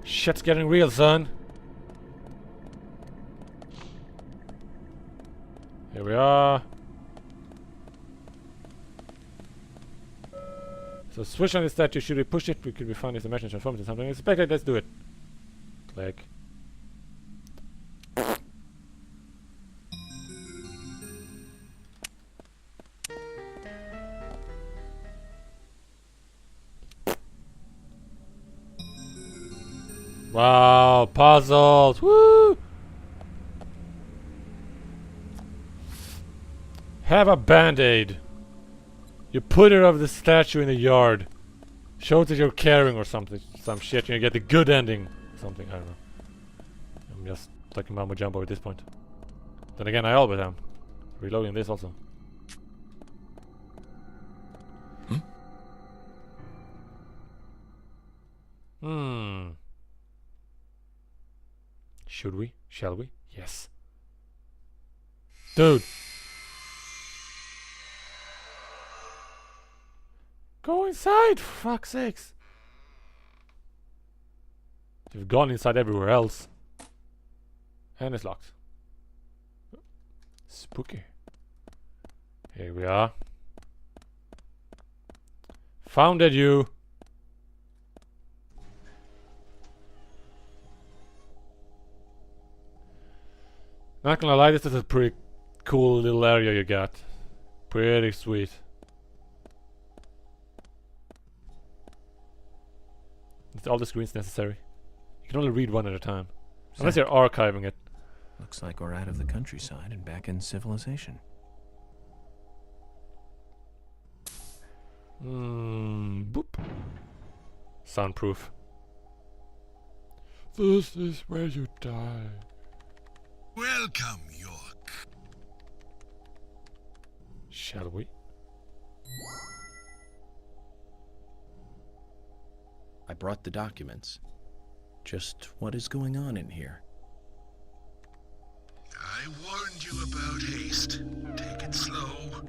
Shit's getting real, son. Here we are. So switch on the statue. Should we push it? We could be found if the machine transforms into something. Expected. Let's do it. Click. Wow, puzzles! Woo! Have a band-aid. You put it over the statue in the yard. Shows that you're caring or something. Some shit, and you get the good ending. Something, I don't know. I'm just like a Mambo Jumbo at this point. Then again, I always am. Reloading this also. Should we? Shall we? Yes. Dude! Go inside, for fuck's sakes! They've gone inside everywhere else. And it's locked. Spooky. Here we are. Founded you! Not gonna lie, this is a pretty cool little area you got. Pretty sweet. Is all the screens necessary? You can only read one at a time. Unless you're archiving it. Looks like we're out of the countryside and back in civilization. Boop. Soundproof. This is where you die. Welcome, York. Shall we? I brought the documents. Just what is going on in here? I warned you about haste. Take it slow.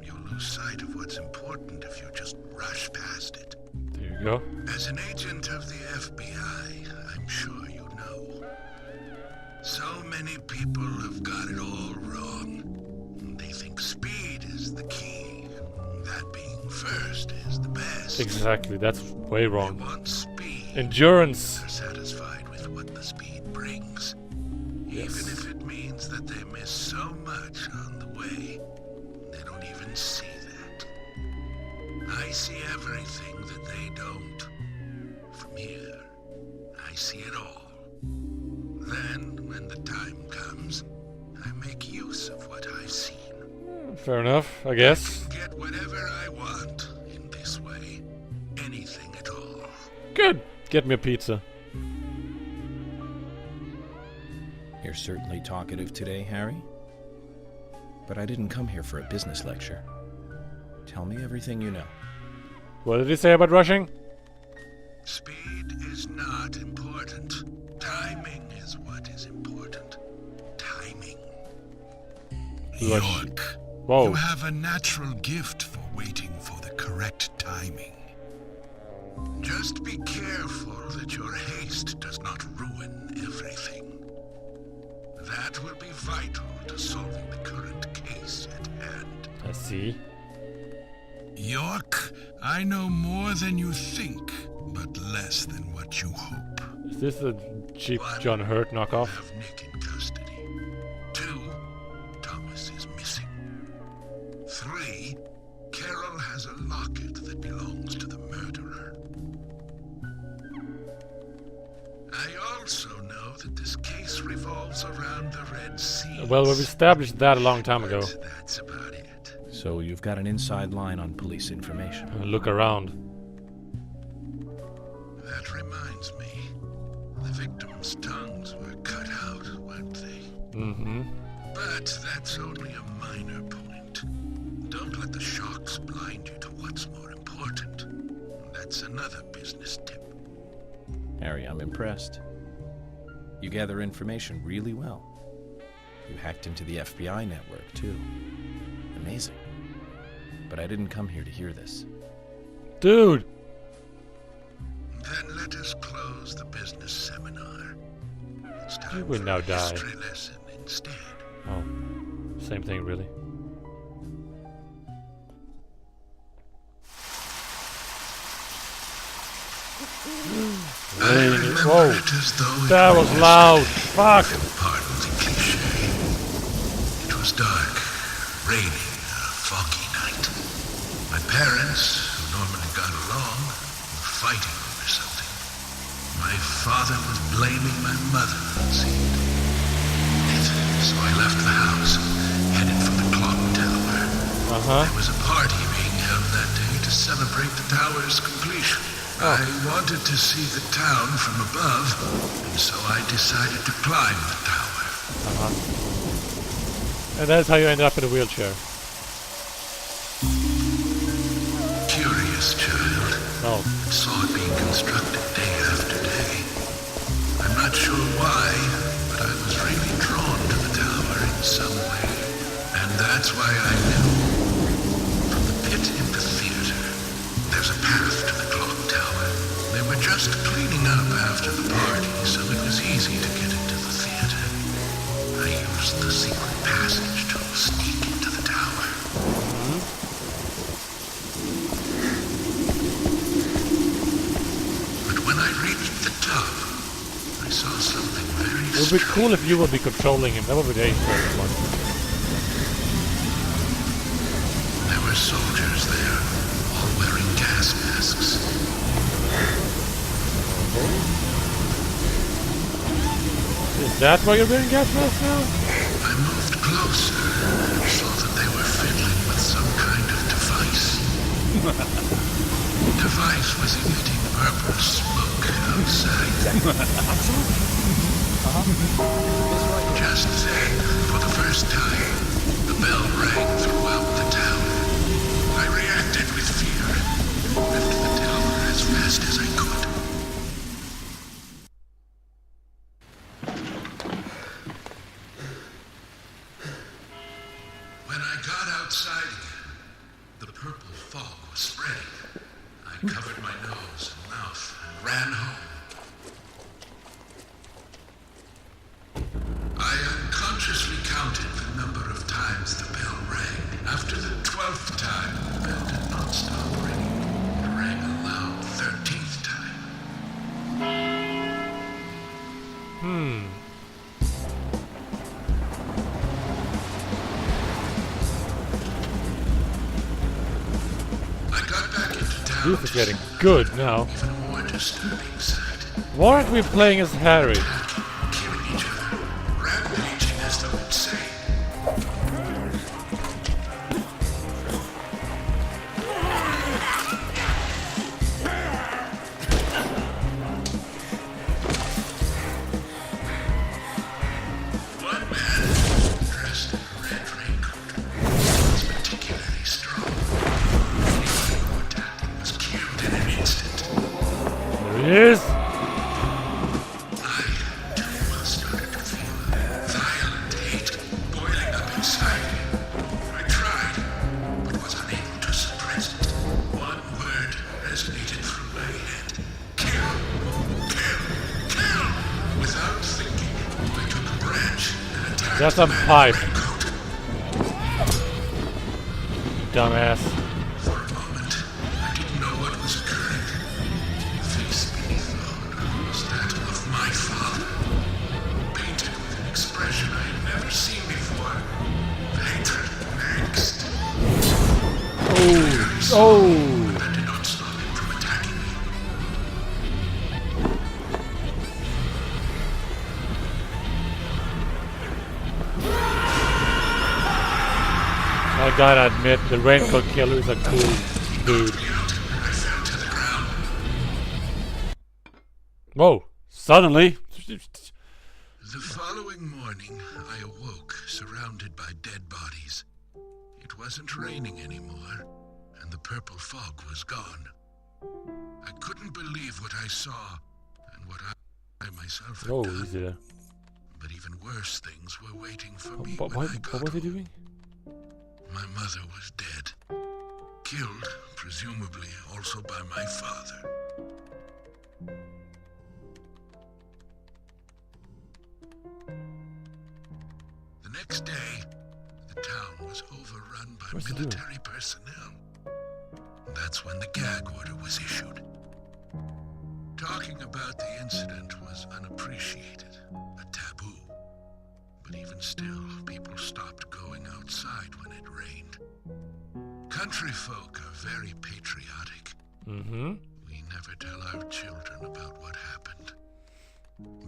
You'll lose sight of what's important if you just rush past it. There you go. As an agent of the FBI, I'm sure you know. So many people have got it all wrong. They think speed is the key. That being first is the best. Exactly, that's way wrong. They want speed. Endurance. They're satisfied with what the speed brings. Yes. Even if it means that they miss so much on the way, they don't even see that. I see everything that they don't. From here, I see it all. Then, when the time comes, I make use of what I've seen. Fair enough, I guess. I can get whatever I want in this way. Anything at all. Good. Get me a pizza. You're certainly talkative today, Harry. But I didn't come here for a business lecture. Tell me everything you know. What did he say about rushing? Speed is not important. Timing is what is important. Timing. Rush. York, Whoa. you have a natural gift for waiting for the correct timing. Just be careful that your haste does not ruin everything. That will be vital to solving the current case at hand. I see. York, I know more than you think, but less than what you hope. Is this a cheap One, John Hurt knockoff? have Nick in custody. 2, Thomas is missing. 3, Carol has a locket that belongs to the murderer. I also know that this case revolves around the Red Sea. Well, we've established that a long time ago. That's about it. So you've got an inside line on police information. Look around. That reminds me. The victims' tongues were cut out, weren't they? Mm-hmm. But that's only a minor point. Don't let the shocks blind you to what's more important. That's another business tip. Harry, I'm impressed. You gather information really well. You hacked into the FBI network, too. Amazing. But I didn't come here to hear this. Dude! Then let us close the business seminar. It's You time will for now a die. history lesson instead. Oh, same thing, really. I Raining. remember Whoa, it as though it that were was loud. yesterday. Fuck. Pardon the cliche. It was dark, raining, a foggy night. My parents, who normally got along, were fighting over something. My father was blaming my mother, it seemed. So I left the house, headed for the clock tower. There was a party being held that day to celebrate the tower's completion. I wanted to see the town from above, and so I decided to climb the tower. And that's how you end up in a wheelchair. Curious child. Oh. I saw it being constructed day after day. I'm not sure why, but I was really drawn to the tower in some way. And that's why I knew. From the pit in the theater, there's a path to the clock tower. They were just cleaning up after the party, so it was easy to get into the theater. I used the secret passage to sneak into the tower. But when I reached the top, I saw something very It would be cool if you would be controlling him. That would be the first one. There were soldiers there, all wearing gas masks. Is that why you're wearing gas mask now? I moved closer and saw that they were fiddling with some kind of device. The device was emitting purple smoke outside. Just then, for the first time, the bell rang throughout the tower. I reacted with fear and left the tower as fast as I could. When I got outside again, the purple fog was spreading. I covered my nose and mouth and ran home. I unconsciously counted the number of times the bell rang. After the 12th time, the bell did not stop ringing. It rang a loud 13th time. I got back into town. This is getting good now. Even more disturbing sight. Why aren't we playing as Harry? Killing each other, rampaging as though insane. One man, dressed in a red raincoat, was particularly strong. Anyone who attacked him was killed in an instant. There he is. I, too, started to feel a violent hate boiling up inside me. I tried, but was unable to suppress it. One word resonated through my head. Kill! Kill! Kill! Without thinking, I took a branch and attacked That's the a man in pipe. the raincoat. Dumbass. For a moment, I didn't know what was occurring. The face beneath the hood was that of my father, painted with an expression I had never seen before. Hatred, angst. Oh. That did not stop him from attacking me. I gotta admit, the raincoat killer is a cool dude. Me out, and I fell to the ground. Whoa! Suddenly. The following morning, I awoke surrounded by dead bodies. It wasn't raining anymore, and the purple fog was gone. I couldn't believe what I saw and what I myself had Oh, done. easy there. But even worse things were waiting for me But when what I got was he home. doing? My mother was dead. Killed, presumably, also by my father. The next day, the town was overrun by What's he doing? military personnel. That's when the gag order was issued. Talking about the incident was unappreciated, a taboo. But even still, people stopped going outside when it rained. Country folk are very patriotic. Mm-hmm. We never tell our children about what happened.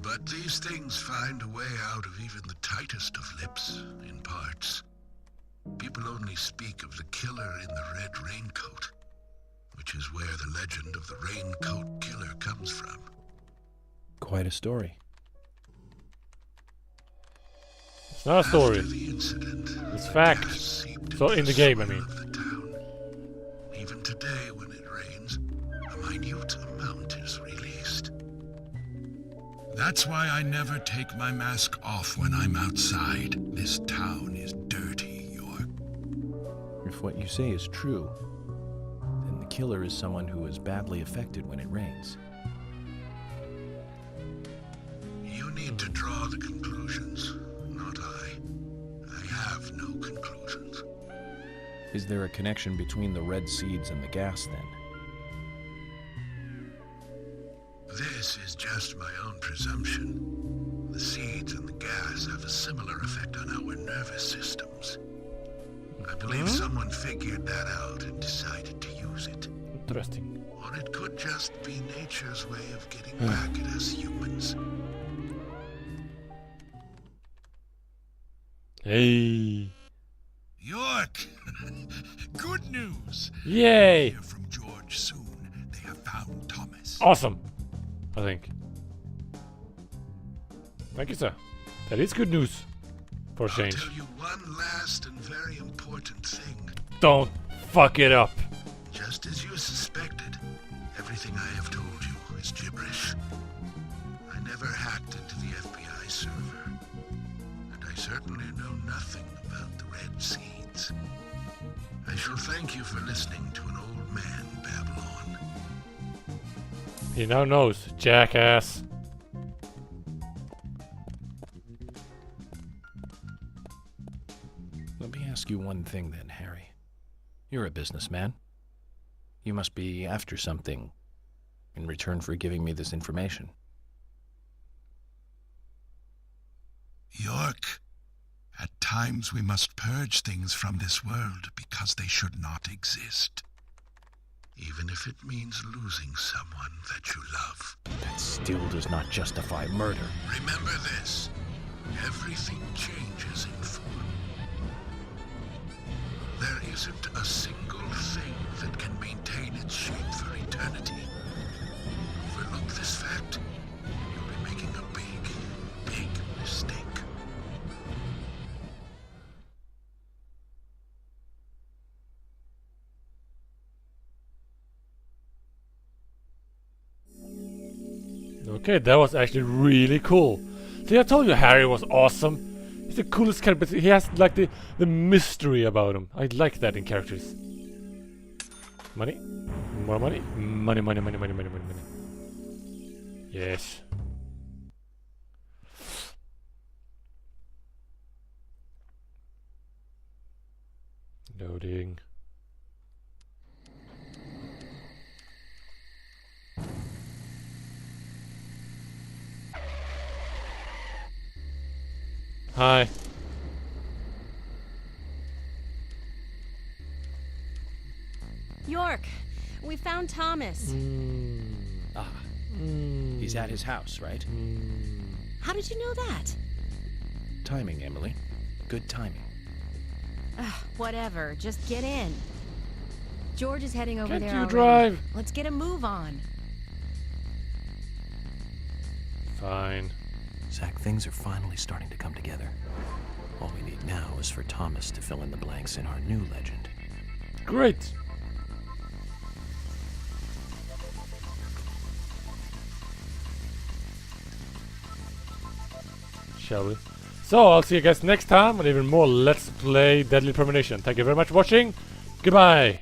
But these things find a way out of even the tightest of lips, in parts. People only speak of the killer in the red raincoat, which is where the legend of the raincoat killer comes from. Quite a story. It's not a story. After the incident, It's fact. gas seeped So into in the game, I soil mean. of the town. Even today, when it rains, a minute amount is released. That's why I never take my mask off when I'm outside. This town is dirty, York. If what you say is true, then the killer is someone who is badly affected when it rains. You need to draw the conclusions, not I. I have no conclusions. Is there a connection between the red seeds and the gas, then? This is just my own presumption. The seeds and the gas have a similar effect on our nervous systems. I believe someone figured that out and decided to use it. Interesting. Or it could just be nature's way of getting back at us humans. Hey. York! Good news! Yay. Hear from George soon. They have found Thomas. Awesome. I think. Thank you, sir. That is good news. For a I'll change. tell you one last and very important thing. Don't fuck it up. Just as you suspected, everything I have told you is gibberish. I never hacked into the FBI server, and I certainly know nothing about the red seeds. I shall thank you for listening to an old man babble on. He now knows, jackass. Let me ask you one thing then, Harry. You're a businessman. You must be after something in return for giving me this information. York, at times we must purge things from this world because they should not exist. Even if it means losing someone that you love. That still does not justify murder. Remember this. Everything changes in form. There isn't a single thing that can maintain its shape for eternity. Overlook this fact, you'll be making a big, big mistake. Okay, that was actually really cool. See, I told you Harry was awesome. He's the coolest character, but he has like the mystery about him. I like that in characters. Money? More money? Money, money, money, money, money, money, money. Yes. Loading. Hi. York, we found Thomas. He's at his house, right? How did you know that? Timing, Emily. Good timing. Ugh, whatever, just get in. George is heading over Can't there you already. drive? Let's get a move on. Fine. Zach, things are finally starting to come together. All we need now is for Thomas to fill in the blanks in our new legend. Great. Shall we? So, I'll see you guys next time on even more Let's Play Deadly Premonition. Thank you very much for watching. Goodbye.